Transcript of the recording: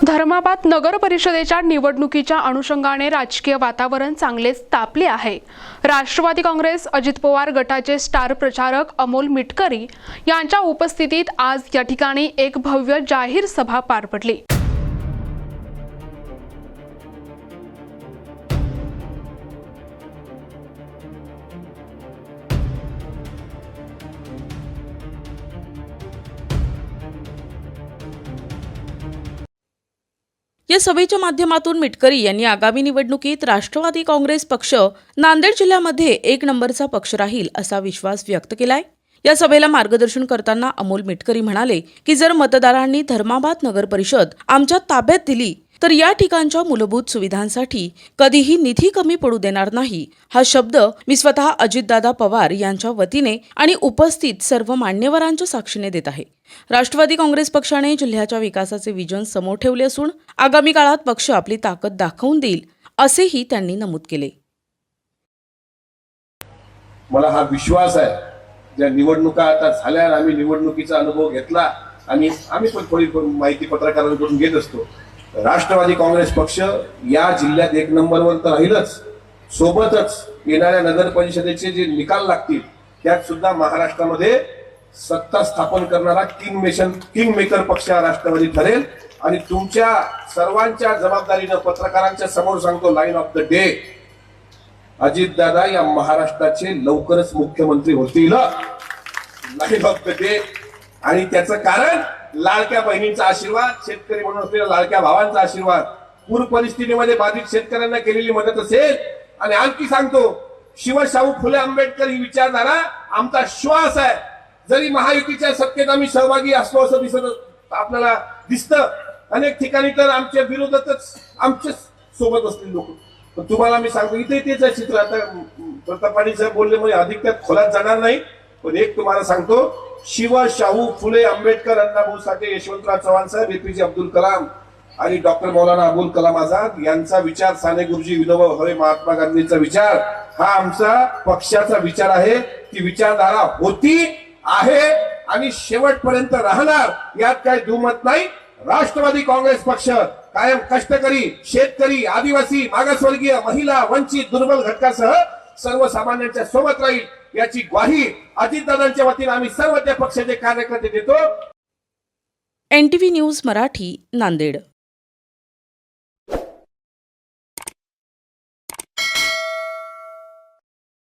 धर्माबाद नगर परिषदेच्या निवडणुकीच्या अनुषंगाने राजकीय वातावरण चांगलेच तापले आहे। राष्ट्रवादी काँग्रेस अजित पवार गटाचे स्टार प्रचारक अमोल मिटकरी यांच्या उपस्थितीत आज या ठिकाणी एक भव्य जाहीर सभा पार पडली। या सभेच्या माध्यमातून मिटकरी यांनी आगामी निवडणुकीत राष्ट्रवादी काँग्रेस पक्ष नांदेड जिल्ह्यामध्ये एक नंबरचा पक्ष राहील असा विश्वास व्यक्त केलाय। या सभेला मार्गदर्शन करताना अमोल मिटकरी म्हणाले की जर मतदारांनी धर्माबाद नगर परिषद आमच्या ताब्यात दिली तर या ठिकाणच्या मूलभूत सुविधांसाठी कधीही निधी कमी पडू देणार नाही। हा शब्द मी स्वतः अजितदादा पवार यांच्या वतीने आणि उपस्थित सर्व मान्यवरांच्या साक्षीने देत आहे। राष्ट्रवादी काँग्रेस पक्षाने जिल्ह्याच्या विकासाचे विजन समोर ठेवले असून आगामी काळात पक्ष आपली ताकद दाखवून देईल असेही त्यांनी नमूद केले। मला हा विश्वास आहे, ज्या निवडणुका आता झाल्या, आम्ही निवडणुकीचा अनुभव घेतला आणि आम्ही पण थोडी माहिती पत्रकारांकडून घेत असतो। राष्ट्रवादी काँग्रेस पक्ष या जिल्ह्यात एक नंबरवर तर राहीलच, सोबतच येणाऱ्या नगर परिषदेचे जे निकाल लागतील त्यात सुद्धा महाराष्ट्रामध्ये सत्ता स्थापन करणारा किंग मेकर पक्ष हा राष्ट्रवादी ठरेल। आणि तुमच्या सर्वांच्या जबाबदारीनं पत्रकारांच्या समोर सांगतो, line of the day Ajitdada या महाराष्ट्राचे लवकरच मुख्यमंत्री होतील। Line of the day. आणि त्याचं कारण लाडक्या बहिणींचा आशीर्वाद, शेतकरी म्हणून असलेल्या लाडक्या भावांचा आशीर्वाद, पूर परिस्थितीमध्ये बाधित शेतकऱ्यांना केलेली मदत असेल। आणि आणखी सांगतो, शिवशाहू फुले आंबेडकर ही विचारधारा आमचा श्वास आहे। जरी महायुतीच्या सत्तेत आम्ही सहभागी असलो असं दिसत आपल्याला दिसतं अनेक ठिकाणी, तर आमच्या विरोधातच आमच्या सोबत असलेले लोक। पण तुम्हाला मी सांगतो, इथे तेच आहे चित्र। आता प्रतापाणी साहेब बोलले म्हणजे अधिक त्यात खोलात जाणार नाही, पण एक तुम्हाला सांगतो, शिवशाहू फुले आंबेडकर, अण्णाभाऊ साठे, यशवंतराव चव्हाण साहेब, एपीजे अब्दुल कलाम आणि डॉक्टर मौलाना अबुल कलाम आझाद यांचा विचार, साने गुरुजी, विनोबा भावे, महात्मा गांधींचा विचार हा आमचा पक्षाचा विचार आहे। ती विचारधारा होती, आहे आणि शेवटपर्यंत राहणार, यात काही दुमत नाही। राष्ट्रवादी काँग्रेस पक्ष कायम कष्टकरी, शेतकरी, आदिवासी, मागासवर्गीय, महिला, वंचित, दुर्बल घटकासह सर्वसामान्यांच्या सोबत राहील याची ग्वाही अजितदादांच्या वतीने आम्ही सर्व त्या पक्षाचे कार्यकर्ते देतो। NTV news Marathi, Nanded.